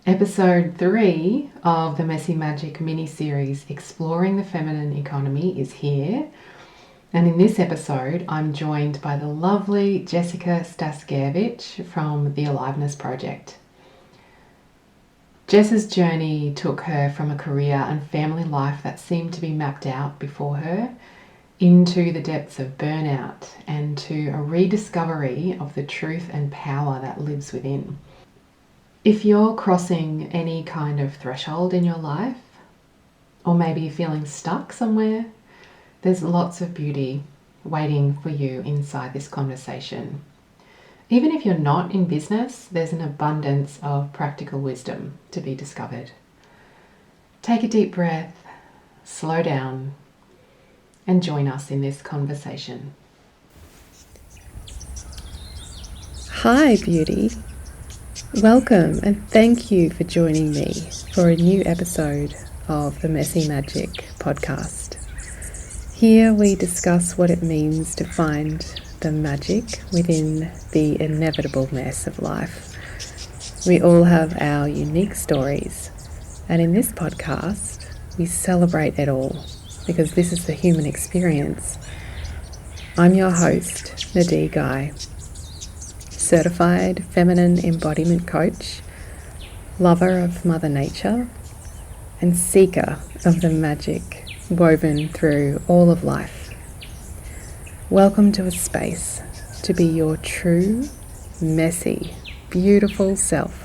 Episode 3 of the Messy Magic mini-series Exploring the Feminine Economy is here. And in this episode, I'm joined by the lovely Jessica Staskiewicz from the Aliveness Project. Jess's journey took her from a career and family life that seemed to be mapped out before her into the depths of burnout and to a rediscovery of the truth and power that lives within. If you're crossing any kind of threshold in your life, or maybe you're feeling stuck somewhere, there's lots of beauty waiting for you inside this conversation. Even if you're not in business, there's an abundance of practical wisdom to be discovered. Take a deep breath, slow down, and join us in this conversation. Hi, beauty. Welcome and thank you for joining me for a new episode of the Messy Magic podcast. Here we discuss what it means to find the magic within the inevitable mess of life. We all have our unique stories, and in this podcast we celebrate it all because this is the human experience. I'm your host, Nadee Guy, certified feminine embodiment coach, lover of Mother Nature, and seeker of the magic woven through all of life. Welcome to a space to be your true, messy, beautiful self.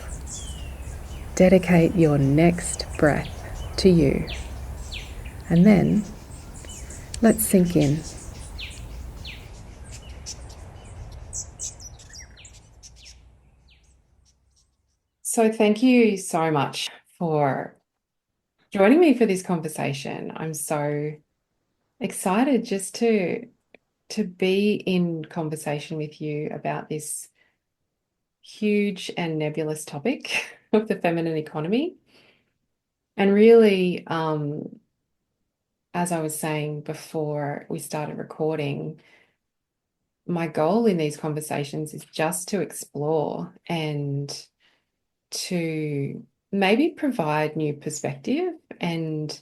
Dedicate your next breath to you. And then, let's sink in. So thank you so much for joining me for this conversation. I'm so excited just to be in conversation with you about this huge and nebulous topic of the feminine economy. And really, as I was saying before we started recording, my goal in these conversations is just to explore and to maybe provide new perspective and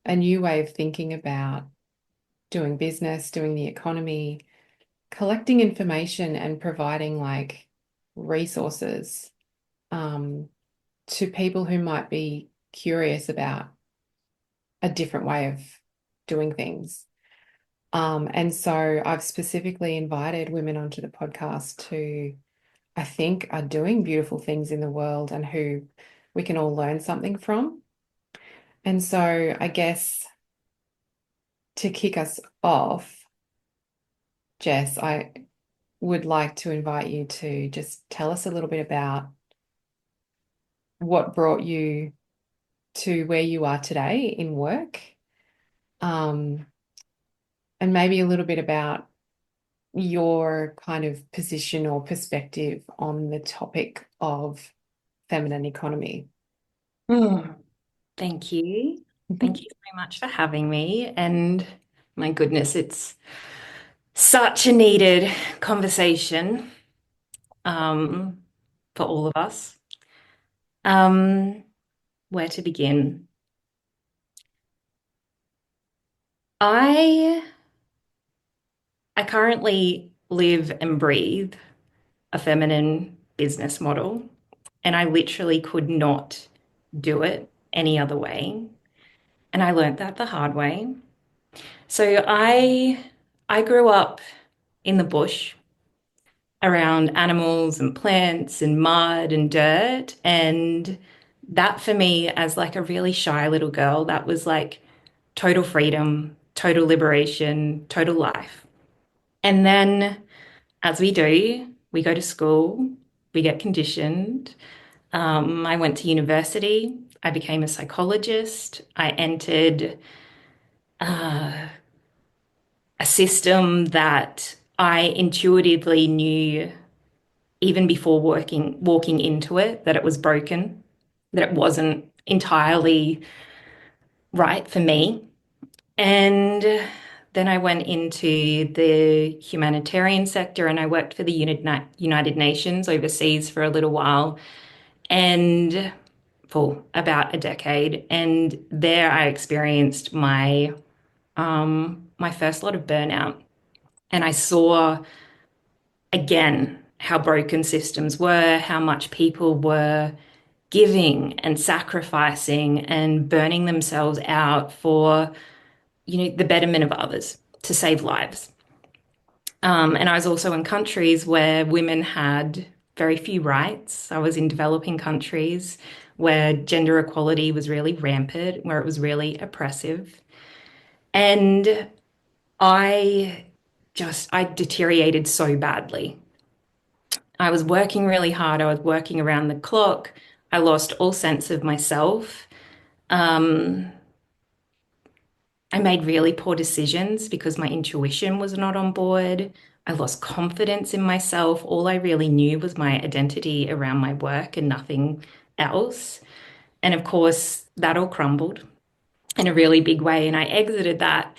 a new way of thinking about doing business, doing the economy, collecting information and providing like resources to people who might be curious about a different way of doing things. And so I've specifically invited women onto the podcast who I think are doing beautiful things in the world and who we can all learn something from. And so I guess to kick us off, Jess, I would like to invite you to just tell us a little bit about what brought you to where you are today in work, and maybe a little bit about your kind of position or perspective on the topic of feminine economy. Thank you. Thank you so much for having me. And my goodness, it's such a needed conversation for all of us. Where to begin? I currently live and breathe a feminine business model, and I literally could not do it any other way. And I learned that the hard way. So I grew up in the bush around animals and plants and mud and dirt. And that for me, as like a really shy little girl, that was like total freedom, total liberation, total life. And then as we do, we go to school, we get conditioned. I went to university. I became a psychologist. I entered a system that I intuitively knew even before walking into it that it was broken, that it wasn't entirely right for me. And then I went into the humanitarian sector and I worked for the United Nations overseas for a little while. And for about a decade. And there I experienced my first lot of burnout. And I saw again how broken systems were, how much people were giving and sacrificing and burning themselves out for, the betterment of others to save lives. And I was also in countries where women had very few rights. I was in developing countries where gender equality was really rampant, where it was really oppressive. And I I deteriorated so badly. I was working really hard. I was working around the clock. I lost all sense of myself. Um, I made really poor decisions because my intuition was not on board. I lost confidence in myself. All I really knew was my identity around my work and nothing else. And of course, that all crumbled in a really big way. And I exited that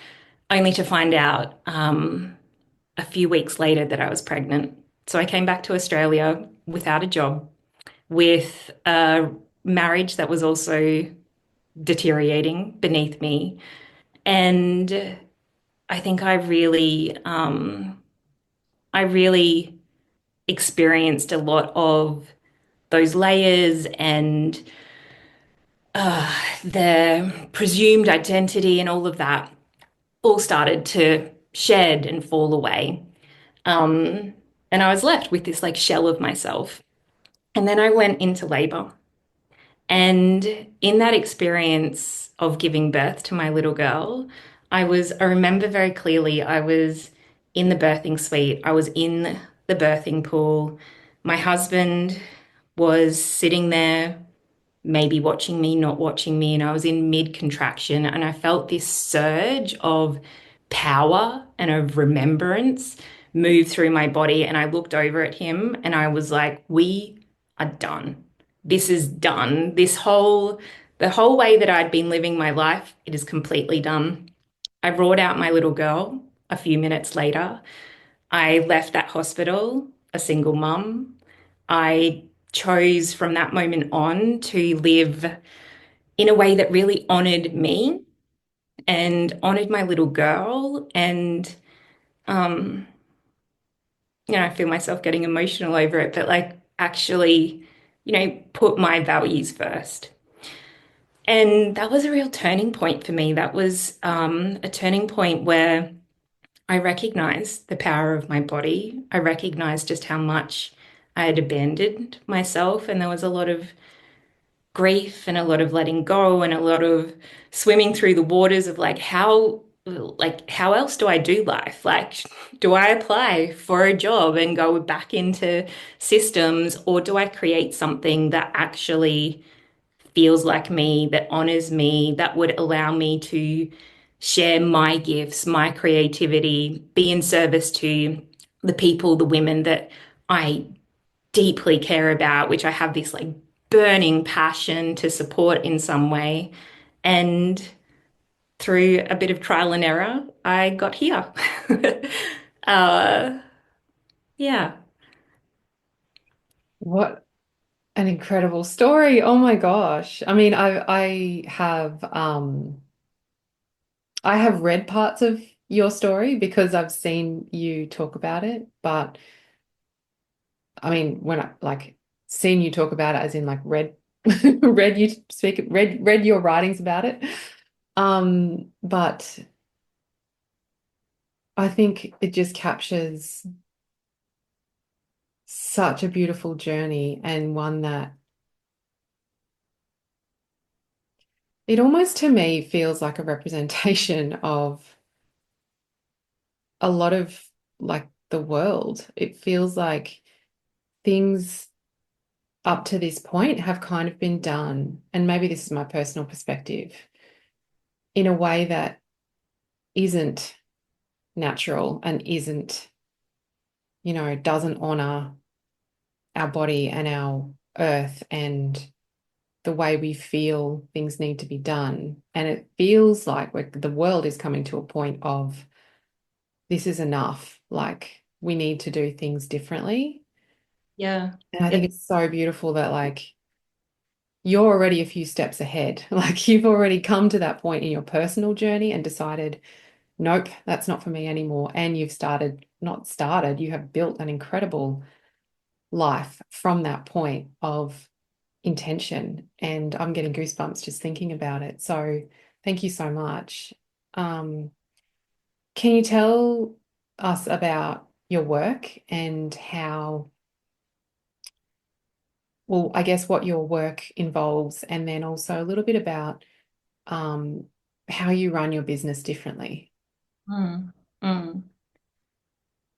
only to find out a few weeks later that I was pregnant. So I came back to Australia without a job, with a marriage that was also deteriorating beneath me. And I think I really experienced a lot of those layers and the presumed identity and all of that all started to shed and fall away. Um, and I was left with this like shell of myself. And then I went into labor. And in that experience of giving birth to my little girl, I remember very clearly, I was in the birthing suite, I was in the birthing pool. My husband was sitting there, maybe watching me, not watching me, and I was in mid contraction, and I felt this surge of power and of remembrance move through my body. And I looked over at him and I was like, we are done. This is done. The whole way that I'd been living my life, it is completely done. I brought out my little girl a few minutes later. I left that hospital a single mum. I chose from that moment on to live in a way that really honored me and honored my little girl. And, um, I feel myself getting emotional over it, but like actually, put my values first. And that was a real turning point for me. That was a turning point where I recognized the power of my body. I recognized just how much I had abandoned myself. And there was a lot of grief and a lot of letting go and a lot of swimming through the waters of how else do I do life? Like, do I apply for a job and go back into systems, or do I create something that actually feels like me, that honors me, that would allow me to share my gifts, my creativity, be in service to the people, the women that I deeply care about, which I have this like burning passion to support in some way. And through a bit of trial and error, I got here. uh, yeah. What an incredible story. Oh my gosh. I mean, I have read parts of your story because I've seen you talk about it, but I mean, when I like seen you talk about it as in like read read you speak read your writings about it. But I think it just captures such a beautiful journey, and one that it almost to me feels like a representation of a lot of like the world. It feels like things up to this point have kind of been done, and maybe this is my personal perspective, in a way that isn't natural and isn't, doesn't honor our body and our earth and the way we feel things need to be done. And it feels like the world is coming to a point of this is enough. Like we need to do things differently. Yeah. And I think It, it's so beautiful that like you're already a few steps ahead. Like you've already come to that point in your personal journey and decided, nope, that's not for me anymore. And you've started, not started, you have built an incredible life from that point of intention. And I'm getting goosebumps just thinking about it. So thank you so much. Um, can you tell us about your work and how, well, I guess what your work involves, and then also a little bit about um, how you run your business differently? Mm. Mm.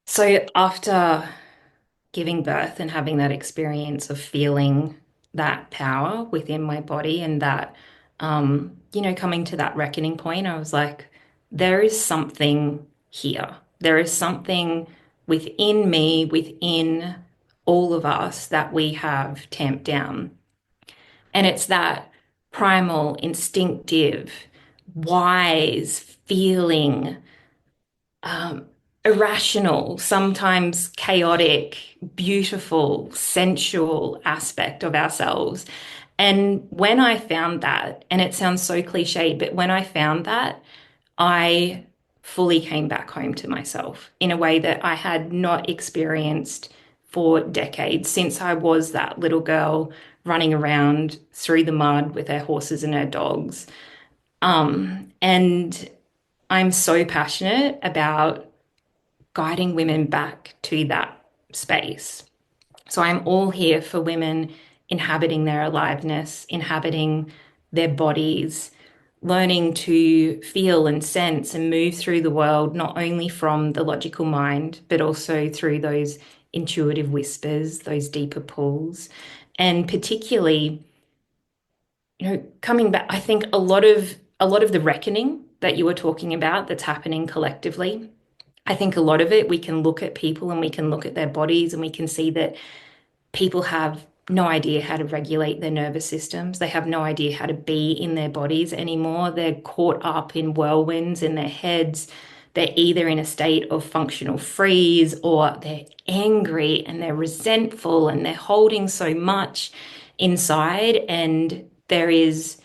So after giving birth and having that experience of feeling that power within my body and that, coming to that reckoning point, I was like, there is something here. There is something within me, within all of us that we have tamped down. And it's that primal, instinctive, wise feeling, um, irrational, sometimes chaotic, beautiful, sensual aspect of ourselves. And when I found that, and it sounds so cliched, but when I found that, I fully came back home to myself in a way that I had not experienced for decades since I was that little girl running around through the mud with her horses and her dogs. And I'm so passionate about guiding women back to that space. So I'm all here for women inhabiting their aliveness, inhabiting their bodies, learning to feel and sense and move through the world, not only from the logical mind, but also through those intuitive whispers, those deeper pulls. And particularly, coming back, I think a lot of the reckoning that you were talking about that's happening collectively. I think a lot of it, we can look at people and we can look at their bodies and we can see that people have no idea how to regulate their nervous systems. They have no idea how to be in their bodies anymore. They're caught up in whirlwinds in their heads. They're either in a state of functional freeze or they're angry and they're resentful and they're holding so much inside. And there is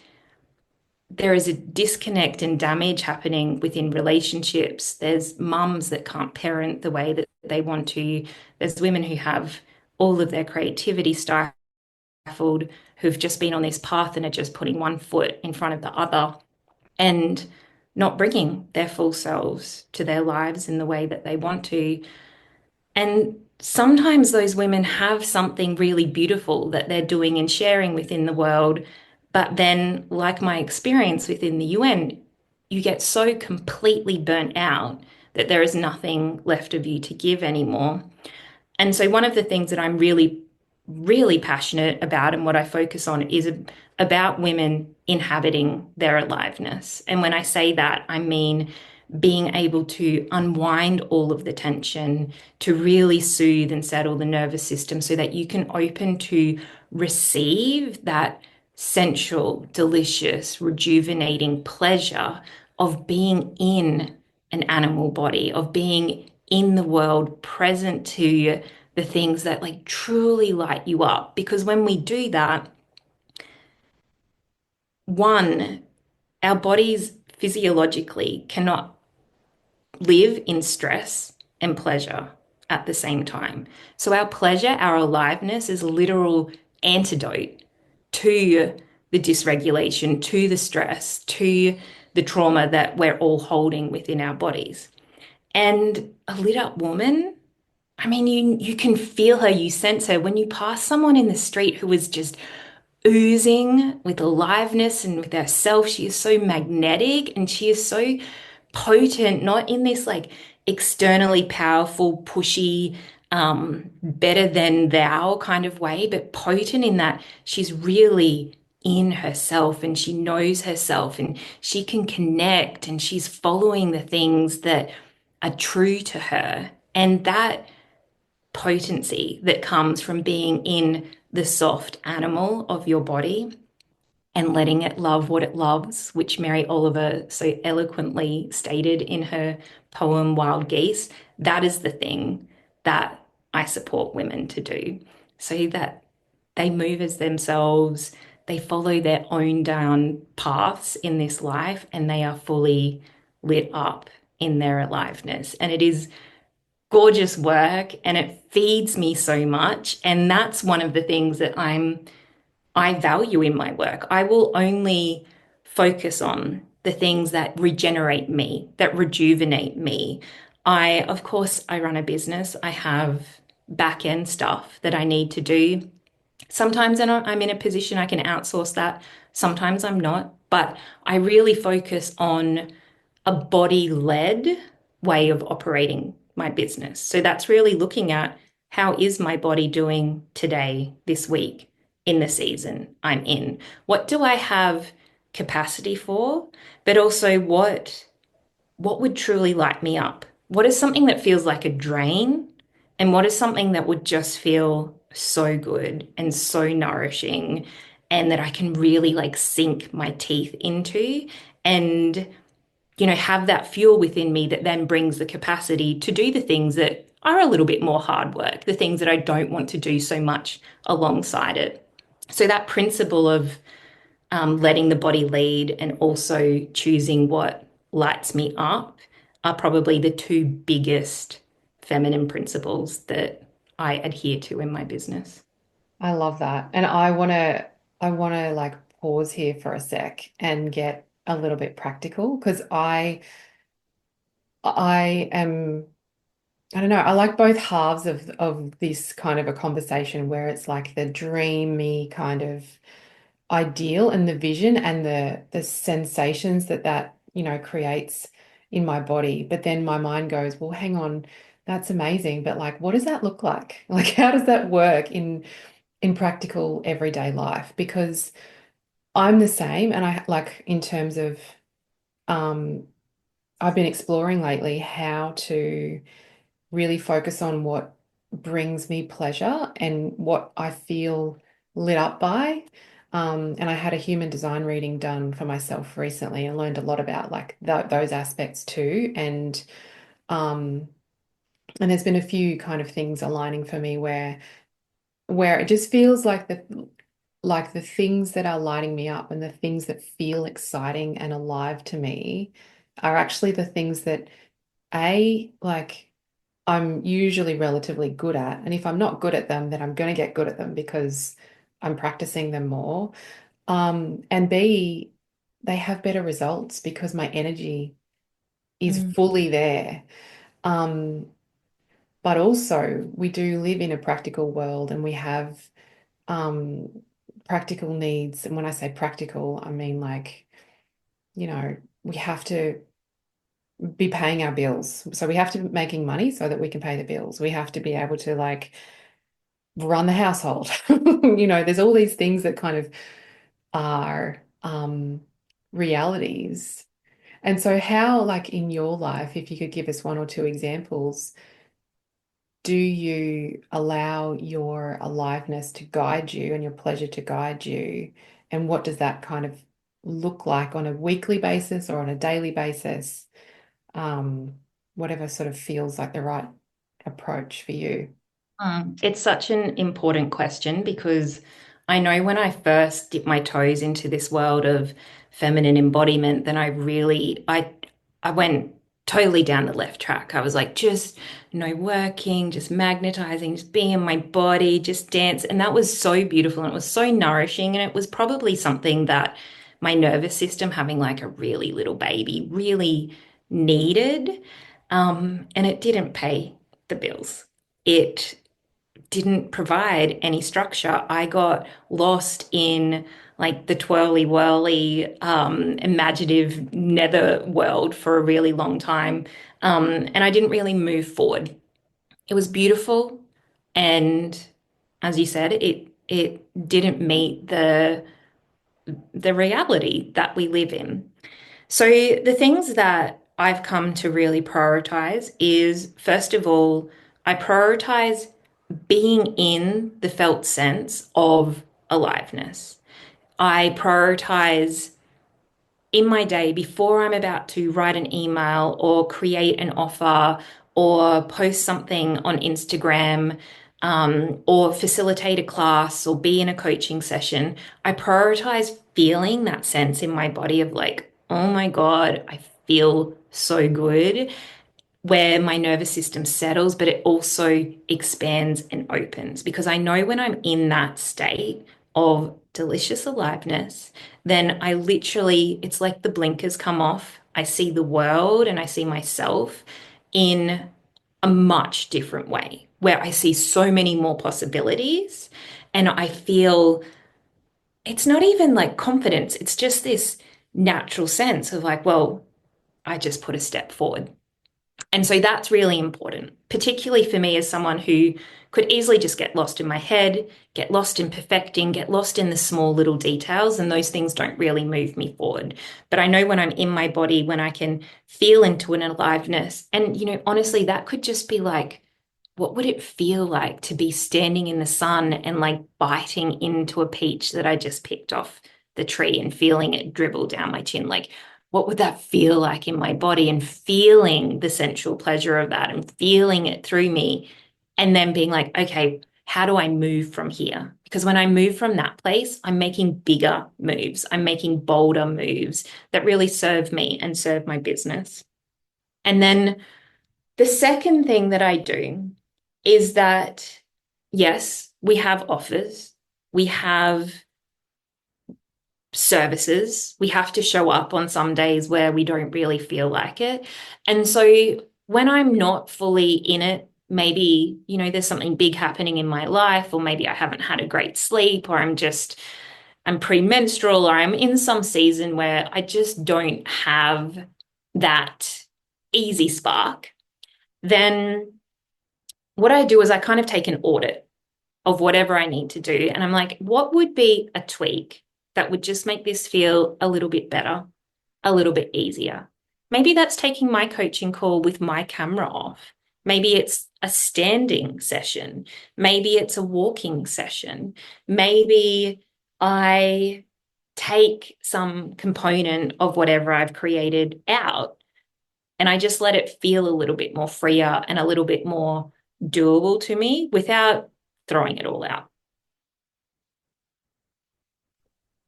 a disconnect and damage happening within relationships. There's mums that can't parent the way that they want to. There's women who have all of their creativity stifled, who've just been on this path and are just putting one foot in front of the other and not bringing their full selves to their lives in the way that they want to. And sometimes those women have something really beautiful that they're doing and sharing within the world. But then, like my experience within the UN, you get so completely burnt out that there is nothing left of you to give anymore. And so, one of the things that I'm really, really passionate about and what I focus on is about women inhabiting their aliveness. And when I say that, I mean being able to unwind all of the tension, to really soothe and settle the nervous system so that you can open to receive that sensual, delicious, rejuvenating pleasure of being in an animal body, of being in the world, present to the things that like truly light you up. Because when we do that, one, our bodies physiologically cannot live in stress and pleasure at the same time. So our pleasure, our aliveness is a literal antidote to the dysregulation, to the stress, to the trauma that we're all holding within our bodies. And a lit up woman, I mean, you can feel her, you sense her. When you pass someone in the street who is just oozing with aliveness and with herself, she is so magnetic and she is so potent, not in this like externally powerful, pushy, better than thou kind of way, but potent in that she's really in herself and she knows herself and she can connect and she's following the things that are true to her. And that potency that comes from being in the soft animal of your body and letting it love what it loves, which Mary Oliver so eloquently stated in her poem Wild Geese, that is the thing that I support women to do so that they move as themselves, they follow their own down paths in this life and they are fully lit up in their aliveness. And it is gorgeous work and it feeds me so much. And that's one of the things that I value in my work. I will only focus on the things that regenerate me, that rejuvenate me. Of course, I run a business. I have back end stuff that I need to do. Sometimes I'm in a position I can outsource that. Sometimes I'm not. But I really focus on a body led way of operating my business. So that's really looking at how is my body doing today, this week, in the season I'm in? What do I have capacity for? But also what would truly light me up? What is something that feels like a drain? And what is something that would just feel so good and so nourishing and that I can really like sink my teeth into and have that fuel within me that then brings the capacity to do the things that are a little bit more hard work, the things that I don't want to do so much alongside it. So that principle of letting the body lead and also choosing what lights me up are probably the two biggest feminine principles that I adhere to in my business. I love that. And I want to like pause here for a sec and get a little bit practical because I am I don't know, I like both halves of this kind of a conversation where it's like the dreamy kind of ideal and the vision and the sensations that creates in my body. But then my mind goes, well, hang on, that's amazing, but like what does that look like? Like how does that work in practical everyday life? Because I'm the same and I like in terms of um I've been exploring lately how to really focus on what brings me pleasure and what I feel lit up by. And I had a human design reading done for myself recently and learned a lot about like those aspects too. Um, and there's been a few kind of things aligning for me where it just feels like the things that are lighting me up and the things that feel exciting and alive to me are actually the things that like I'm usually relatively good at. And if I'm not good at them, then I'm going to get good at them because I'm practicing them more. And B, they have better results because my energy is Mm. fully there. Um, but also, we do live in a practical world and we have um, practical needs. And when I say practical, I mean we have to be paying our bills. So we have to be making money so that we can pay the bills. We have to be able to like run the household. There's all these things that kind of are realities. And so how, like in your life, if you could give us one or two examples, do you allow your aliveness to guide you and your pleasure to guide you? And what does that kind of look like on a weekly basis or on a daily basis? Um, Whatever sort of feels like the right approach for you. It's such an important question because I know when I first dipped my toes into this world of feminine embodiment, then I went totally down the left track. I was like, just no working, just magnetizing, just being in my body, just dance. And that was so beautiful and it was so nourishing. And it was probably something that my nervous system, having like a really little baby, really needed. And it didn't pay the bills. It didn't provide any structure. I got lost in like the twirly whirly, imaginative nether world for a really long time. And I didn't really move forward. It was beautiful. And as you said, it didn't meet the reality that we live in. So the things that I've come to really prioritize is, first of all, I prioritize being in the felt sense of aliveness. I prioritize in my day before I'm about to write an email or create an offer or post something on Instagram. or facilitate a class or be in a coaching session, I prioritize feeling that sense in my body of like, oh my God, I feel so good, where my nervous system settles, but it also expands and opens because I know when I'm in that state of delicious aliveness, then I literally, it's like the blinkers come off. I see the world and I see myself in a much different way where I see so many more possibilities. And I feel it's not even like confidence, it's just this natural sense of like, well, I just put a step forward. And so that's really important, particularly for me as someone who could easily just get lost in my head, get lost in perfecting, get lost in the small little details, and those things don't really move me forward. But I know when I'm in my body, when I can feel into an aliveness, and honestly, that could just be like, what would it feel like to be standing in the sun and like biting into a peach that I just picked off the tree and feeling it dribble down my chin? Like, what would that feel like in my body and feeling the sensual pleasure of that and feeling it through me and then being like, okay, how do I move from here? Because when I move from that place, I'm making bigger moves. I'm making bolder moves that really serve me and serve my business. And then the second thing that I do is that, yes, we have offers, we have services. We have to show up on some days where we don't really feel like it. And so when I'm not fully in it, maybe, there's something big happening in my life, or maybe I haven't had a great sleep, or I'm premenstrual, or I'm in some season where I just don't have that easy spark, then what I do is I kind of take an audit of whatever I need to do. And I'm like, what would be a tweak that would just make this feel a little bit better, a little bit easier? Maybe that's taking my coaching call with my camera off. Maybe it's a standing session. Maybe it's a walking session. Maybe I take some component of whatever I've created out and I just let it feel a little bit more freer and a little bit more doable to me without throwing it all out.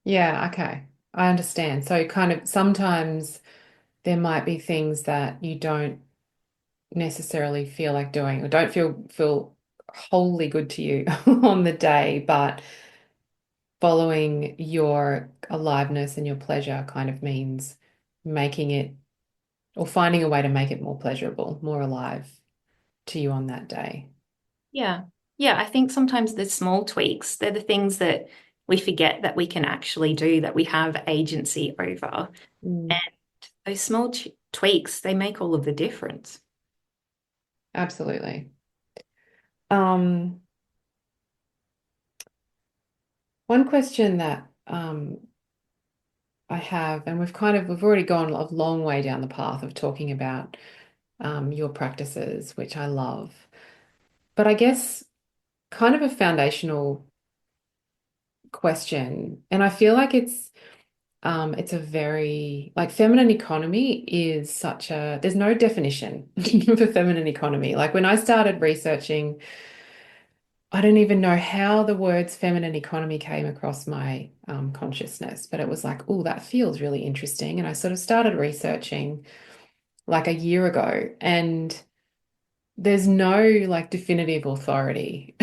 Yeah, okay. I understand. So kind of sometimes there might be things that you don't necessarily feel like doing or don't feel wholly good to you on the day, but following your aliveness and your pleasure kind of means making it or finding a way to make it more pleasurable, more alive to you on that day. Yeah. Yeah. I think sometimes the small tweaks, they're the things that we forget that we can actually do, that we have agency over. Mm, And those small tweaks, they make all of the difference. absolutely. Um, One question that I have, and we've already gone a long way down the path of talking about your practices, which I love. But I guess kind of a foundational question, and I feel like it's a very like feminine economy is such a there's no definition for feminine economy. Like when I started researching, I don't even know how the words feminine economy came across my consciousness, but it was like, oh, that feels really interesting. And I sort of started researching like a year ago, and there's no like definitive authority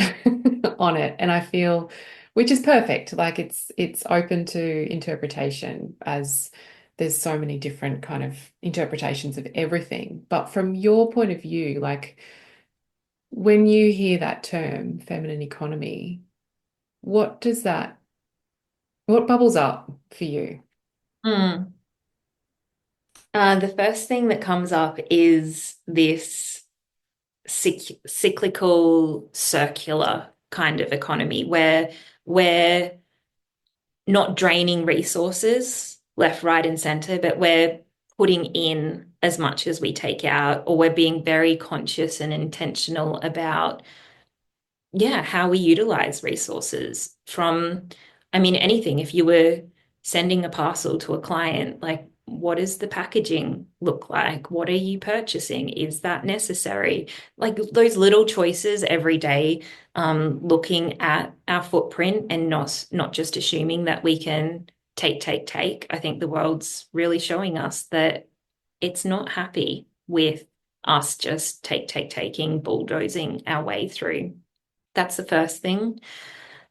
on it. And I feel, which is perfect, like it's open to interpretation as there's so many different kind of interpretations of everything. But from your point of view, like when you hear that term, feminine economy, what does that, what bubbles up for you? Mm. The first thing that comes up is this cyclical, circular kind of economy where we're not draining resources left, right, and center, but we're putting in as much as we take out, or we're being very conscious and intentional about, yeah, how we utilize resources from, I mean, anything. If you were sending a parcel to a client, like what does the packaging look like? What are you purchasing? Is that necessary? Like those little choices every day, looking at our footprint and not just assuming that we can take, take, take. I think the world's really showing us that it's not happy with us just taking, bulldozing our way through. That's the first thing.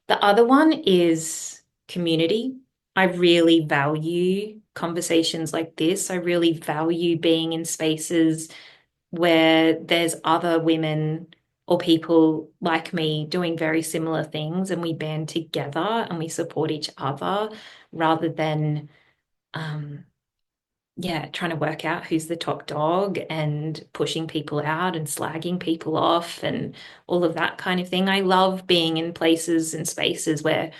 The other one is community. I really value conversations like this. I really value being in spaces where there's other women or people like me doing very similar things, and we band together and we support each other rather than um, yeah, trying to work out who's the top dog and pushing people out and slagging people off and all of that kind of thing. I love being in places and spaces where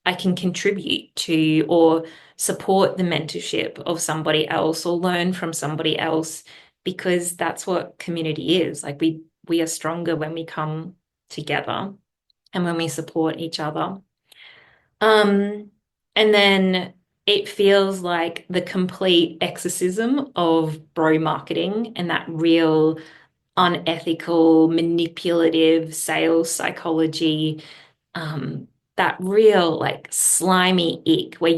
I can contribute to or support the mentorship of somebody else or learn from somebody else, because that's what community is. Like we are stronger when we come together and when we support each other. Um, and then it feels like the complete exorcism of bro marketing and that real unethical, manipulative sales psychology, that real like slimy ick where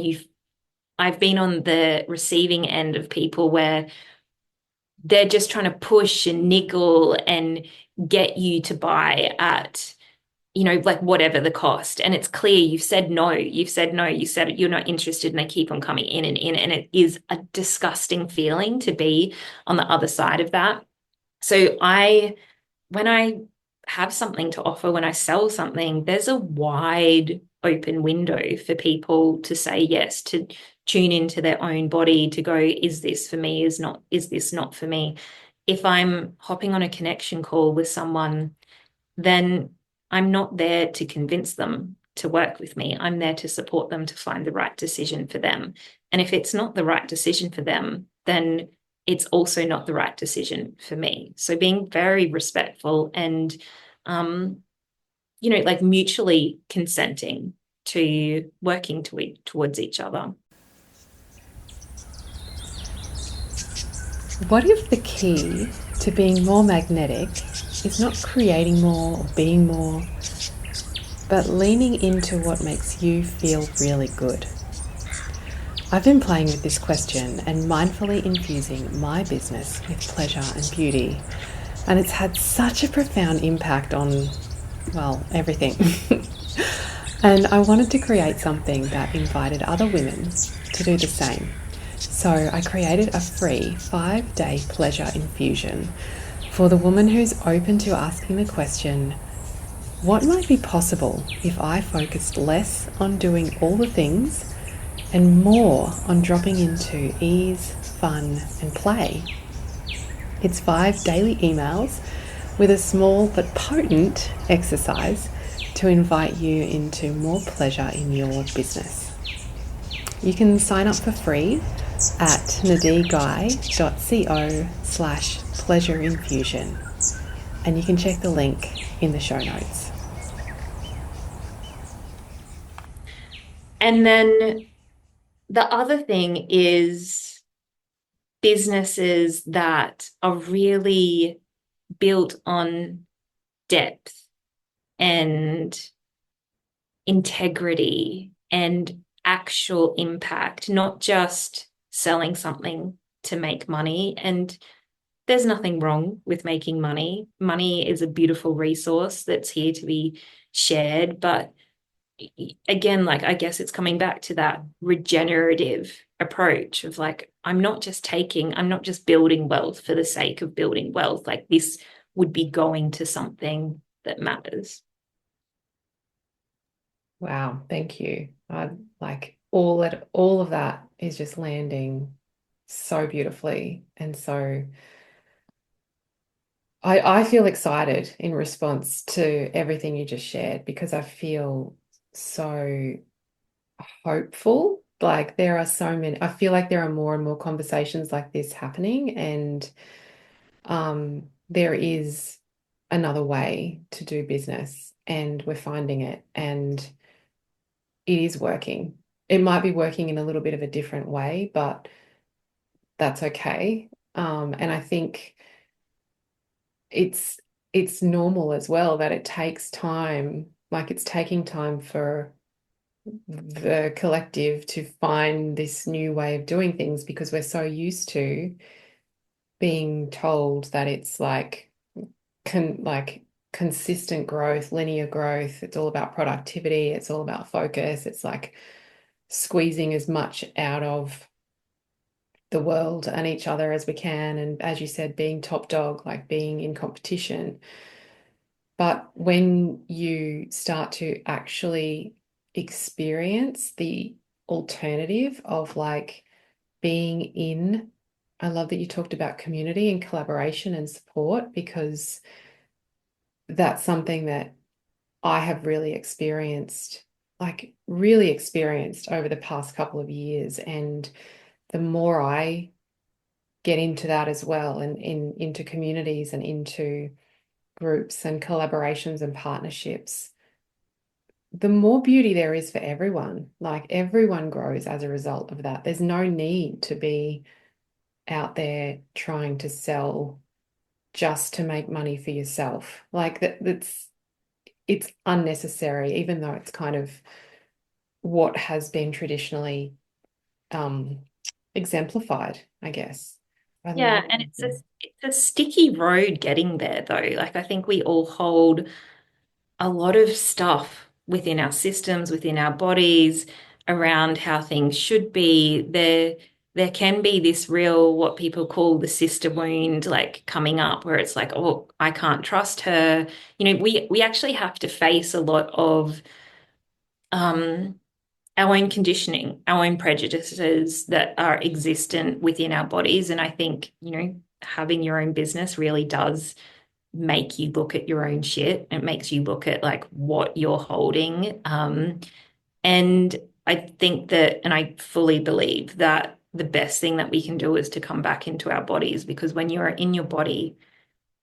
I've been on the receiving end of people where they're just trying to push and nickel and get you to buy at like whatever the cost. And it's clear you've said no, you said you're not interested, and they keep on coming in and in. And it is a disgusting feeling to be on the other side of that. So when I have something to offer, when I sell something, there's a wide open window for people to say yes, to tune into their own body, to go, is this for me? Is this not for me? If I'm hopping on a connection call with someone, then I'm not there to convince them to work with me. I'm there to support them to find the right decision for them. And if it's not the right decision for them, then it's also not the right decision for me. So being very respectful and, like mutually consenting to working towards each other. What if the key to being more magnetic is not creating more or being more, but leaning into what makes you feel really good? I've been playing with this question and mindfully infusing my business with pleasure and beauty, and it's had such a profound impact on, well, everything. And I wanted to create something that invited other women to do the same. So I created a free 5-day pleasure infusion for the woman who's open to asking the question, what might be possible if I focused less on doing all the things and more on dropping into ease, fun, and play? It's 5 daily emails with a small but potent exercise to invite you into more pleasure in your business. You can sign up for free at nadineguy.co/pleasure infusion, and you can check the link in the show notes. And then the other thing is businesses that are really built on depth and integrity and actual impact, not just selling something to make money. And there's nothing wrong with making money. Money is a beautiful resource that's here to be shared. But again, like, I guess it's coming back to that regenerative approach of like, I'm not just building wealth for the sake of building wealth. Like, this would be going to something that matters. Wow, thank you. I like all of that is just landing so beautifully, and so I feel excited in response to everything you just shared, because I feel so hopeful. Like there are so many, I feel like there are more and more conversations like this happening, and there is another way to do business, and we're finding it, and it is working. It might be working in a little bit of a different way, but that's okay. And I think it's it's normal as well that it takes time, like it's taking time for the collective to find this new way of doing things because we're so used to being told that it's like consistent growth, linear growth. It's all about productivity, it's all about focus. It's like squeezing as much out of the world and each other as we can. And as you said, being top dog, like being in competition. But when you start to actually experience the alternative of like being in, I love that you talked about community and collaboration and support because that's something that I have really experienced over the past couple of years. And the more I get into that as well and into communities and into groups and collaborations and partnerships, the more beauty there is for everyone. Like everyone grows as a result of that. There's no need to be out there trying to sell just to make money for yourself. Like that's it's unnecessary, even though it's kind of what has been traditionally um exemplified, I guess, by the Yeah, media. and it's a sticky road getting there though. Like I think we all hold a lot of stuff within our systems, within our bodies, around how things should be. There can be this real, what people call the sister wound, like coming up where it's like, oh, I can't trust her. You know, we actually have to face a lot of um our own conditioning, our own prejudices that are existent within our bodies. And I think, you know, having your own business really does make you look at your own shit. It makes you look at like what you're holding. And I think that, and I fully believe that the best thing that we can do is to come back into our bodies because when you are in your body,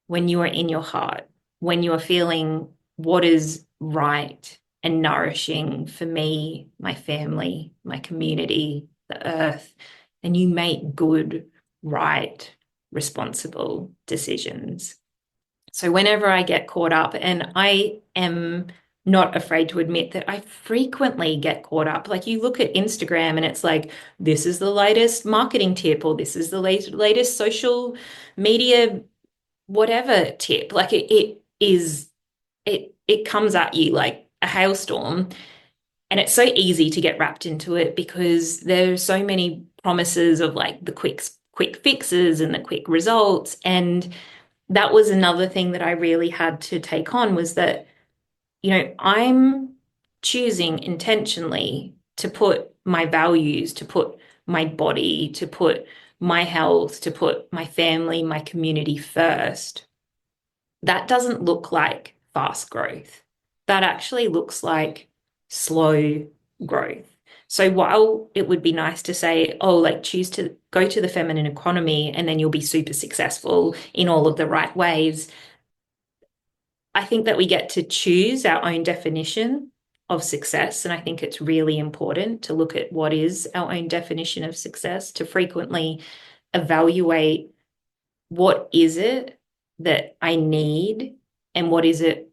when you are in your heart, when you are feeling what is right and nourishing for me, my family, my community, the earth, then you make good, right, responsible decisions. So whenever I get caught up, and I am not afraid to admit that I frequently get caught up. Like you look at Instagram and it's like, this is the latest marketing tip, or this is the latest social media, whatever tip. Like it is, it comes at you like a hailstorm. And it's so easy to get wrapped into it because there's so many promises of like the quick fixes and the quick results. And that was another thing that I really had to take on was that, you know, I'm choosing intentionally to put my values, to put my body, to put my health, to put my family, my community first. That doesn't look like fast growth. That actually looks like slow growth. So while it would be nice to say, oh, like choose to go to the feminine economy and then you'll be super successful in all of the right ways, I think that we get to choose our own definition of success. And I think it's really important to look at what is our own definition of success, to frequently evaluate what is it that I need and what is it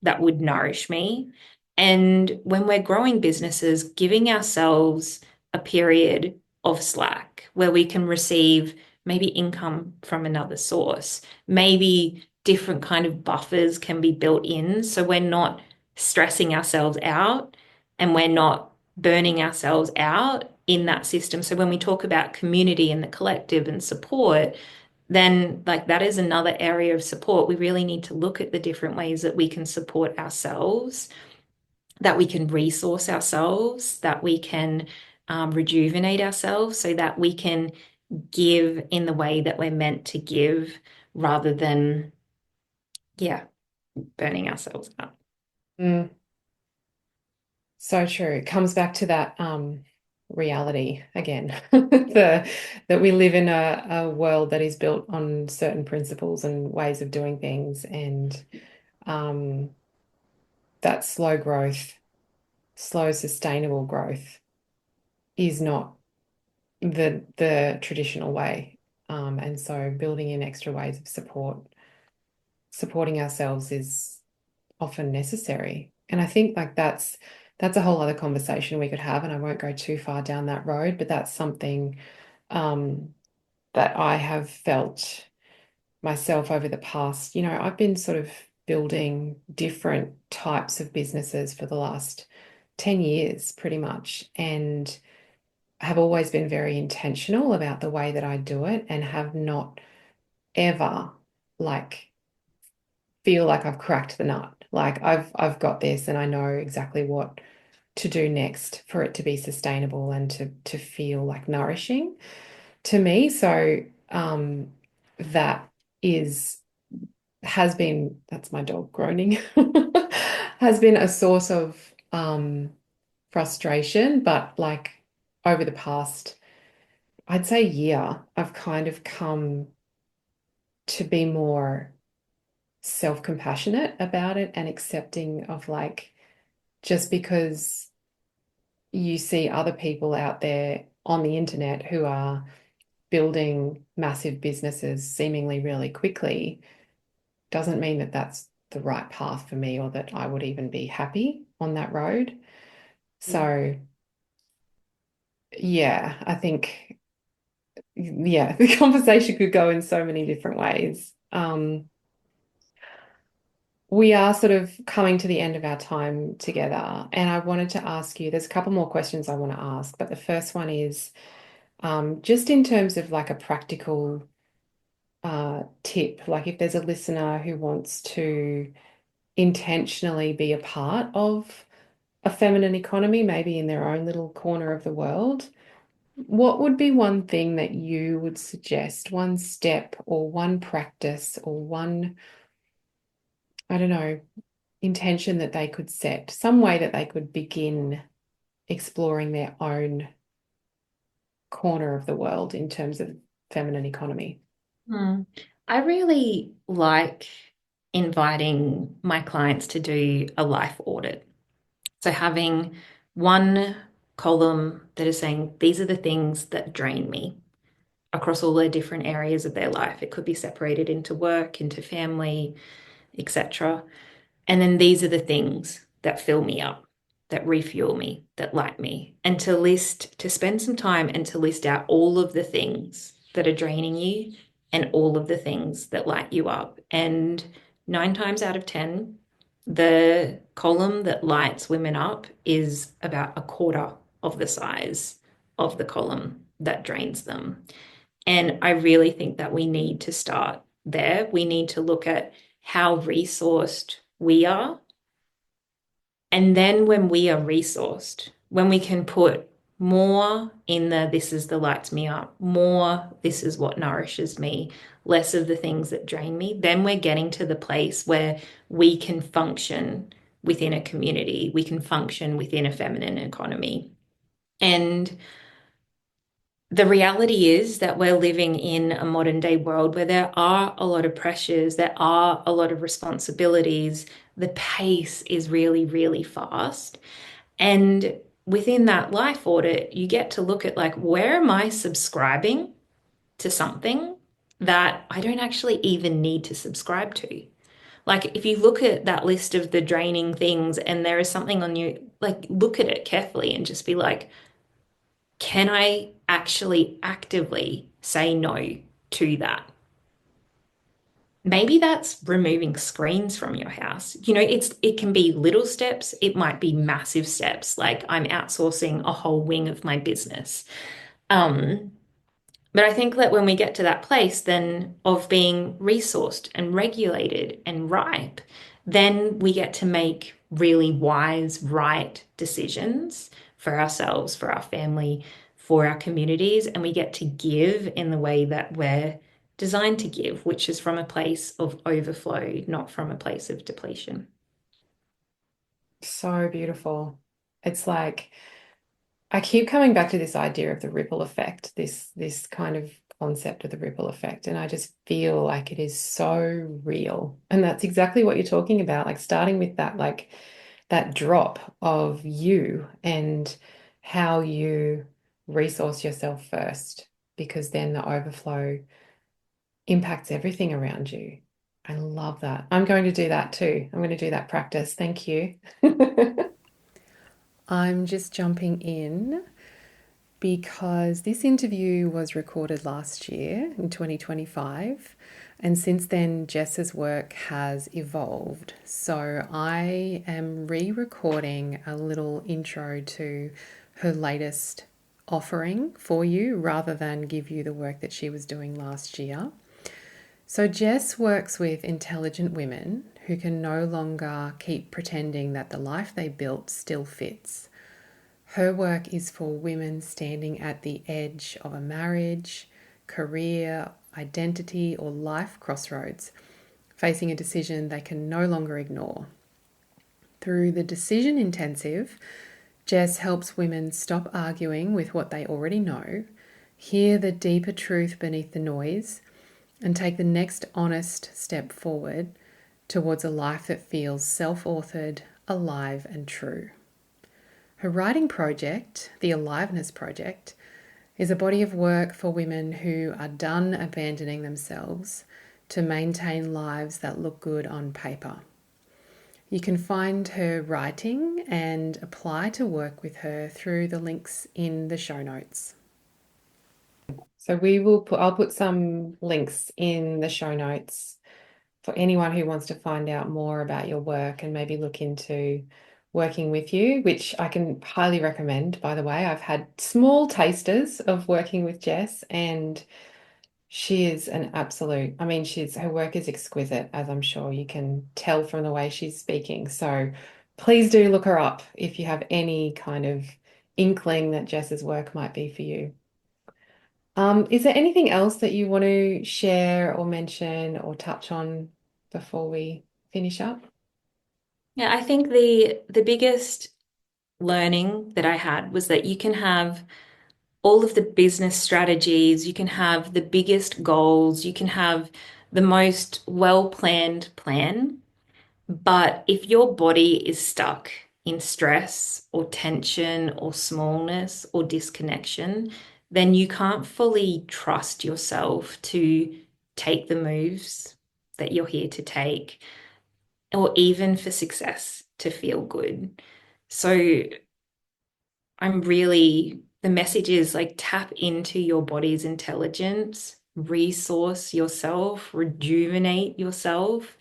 that would nourish me. And when we're growing businesses, giving ourselves a period of slack where we can receive maybe income from another source, maybe different kind of buffers can be built in so we're not stressing ourselves out and we're not burning ourselves out in that system. So when we talk about community and the collective and support, then like that is another area of support. We really need to look at the different ways that we can support ourselves, that we can resource ourselves, that we can rejuvenate ourselves so that we can give in the way that we're meant to give rather than, yeah, burning ourselves out. Mm, so true. It comes back to that reality again. The that we live in a world that is built on certain principles and ways of doing things and um that slow growth, slow sustainable growth is not the traditional way. And so building in extra ways of supporting ourselves is often necessary. And I think like that's a whole other conversation we could have, and I won't go too far down that road, but that's something um, that I have felt myself over the past, I've been sort of building different types of businesses for the last 10 years, pretty much, and have always been very intentional about the way that I do it and have not ever like feel like I've cracked the nut. Like I've got this and I know exactly what to do next for it to be sustainable and to feel like nourishing to me. So that is has been that's my dog groaning has been a source of frustration, but like over the past I'd say year, I've kind of come to be more self-compassionate about it and accepting of like just because you see other people out there on the internet who are building massive businesses seemingly really quickly doesn't mean that that's the right path for me or that I would even be happy on that road. So, yeah, I think, yeah, the conversation could go in so many different ways. We are sort of coming to the end of our time together, and I wanted to ask you, there's a couple more questions I want to ask, but the first one is just in terms of like a practical tip, like if there's a listener who wants to intentionally be a part of a feminine economy, maybe in their own little corner of the world, what would be one thing that you would suggest, one step or one practice or one, I don't know, intention that they could set, some way that they could begin exploring their own corner of the world in terms of feminine economy? Hmm. I really like inviting my clients to do a life audit. So having one column that is saying, these are the things that drain me across all the different areas of their life. It could be separated into work, into family, etc. And then these are the things that fill me up, that refuel me, that light me. And to spend some time and to list out all of the things that are draining you and all of the things that light you up. And 9 times out of 10, the column that lights women up is about a quarter of the size of the column that drains them. And I really think that we need to start there. We need to look at how resourced we are. And then when we are resourced, when we can put more in the this is the lights me up, more this is what nourishes me, less of the things that drain me, then we're getting to the place where we can function within a community, we can function within a feminine economy. And the reality is that we're living in a modern day world where there are a lot of pressures, there are a lot of responsibilities. The pace is really, really fast. And within that life audit, you get to look at like, where am I subscribing to something that I don't actually even need to subscribe to? Like, if you look at that list of the draining things and there is something on you, like, look at it carefully and just be like, can I actually actively say no to that? Maybe that's removing screens from your house. It can be little steps, it might be massive steps, like I'm outsourcing a whole wing of my business. Um, but I think that when we get to that place then of being resourced and regulated and ripe, then we get to make really wise, right decisions for ourselves, for our family, for our communities, and we get to give in the way that we're designed to give, which is from a place of overflow, not from a place of depletion. So beautiful. It's like I keep coming back to this idea of the ripple effect, this kind of concept of the ripple effect, and I just feel like it is so real. And that's exactly what you're talking about, like starting with that that drop of you and how you resource yourself first, because then the overflow impacts everything around you. I love that. I'm going to do that too. I'm going to do that practice. Thank you. I'm just jumping in because this interview was recorded last year in 2025. And since then, Jess's work has evolved. So I am re recording a little intro to her latest offering for you rather than give you the work that she was doing last year. So Jess works with intelligent women who can no longer keep pretending that the life they built still fits. Her work is for women standing at the edge of a marriage, career, identity, or life crossroads, facing a decision they can no longer ignore. Through the Decision Intensive, Jess helps women stop arguing with what they already know, hear the deeper truth beneath the noise, and take the next honest step forward towards a life that feels self-authored, alive, and true. Her writing project, the Aliveness Project, is a body of work for women who are done abandoning themselves to maintain lives that look good on paper. You can find her writing and apply to work with her through the links in the show notes. So I'll put some links in the show notes for anyone who wants to find out more about your work and maybe look into working with you, which I can highly recommend, by the way. I've had small tasters of working with Jess, and she is an absolute, I mean, her work is exquisite, as I'm sure you can tell from the way she's speaking. So please do look her up if you have any kind of inkling that Jess's work might be for you. Is there anything else that you want to share or mention or touch on before we finish up? Yeah, I think the biggest learning that I had was that you can have all of the business strategies, you can have the biggest goals, you can have the most well-planned plan. But if your body is stuck in stress or tension or smallness or disconnection, then you can't fully trust yourself to take the moves that you're here to take, or even for success to feel good. So the message is like tap into your body's intelligence, resource yourself, rejuvenate yourself,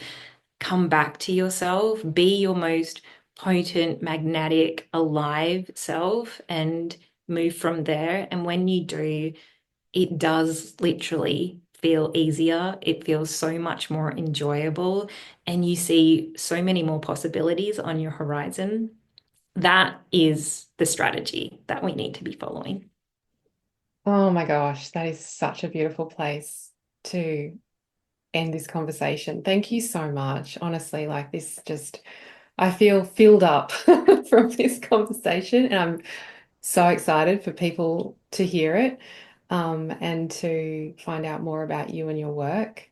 come back to yourself, be your most potent, magnetic, alive self, and move from there. And when you do, it does literally feel easier. It feels so much more enjoyable, and you see so many more possibilities on your horizon. That is the strategy that we need to be following. Oh my gosh, that is such a beautiful place to end this conversation. Thank you so much. Honestly, like this just, I feel filled up from this conversation, and I'm so excited for people to hear it, and to find out more about you and your work.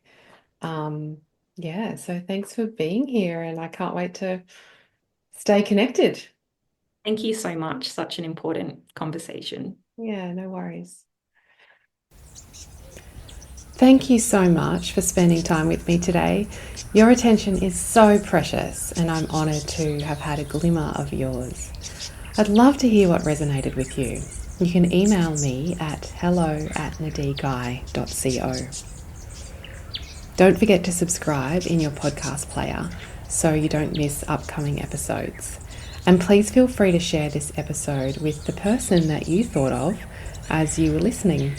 Um, yeah, so thanks for being here, and I can't wait to stay connected. Thank you so much. Such an important conversation. Yeah, no worries. Thank you so much for spending time with me today. Your attention is so precious, and I'm honoured to have had a glimmer of yours. I'd love to hear what resonated with you. You can email me at hello@nadiguy.co. Don't forget to subscribe in your podcast player so you don't miss upcoming episodes. And please feel free to share this episode with the person that you thought of as you were listening.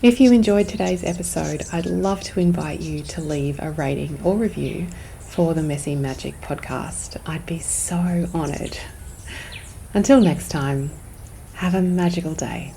If you enjoyed today's episode, I'd love to invite you to leave a rating or review for the Messy Magic podcast. I'd be so honoured. Until next time, have a magical day.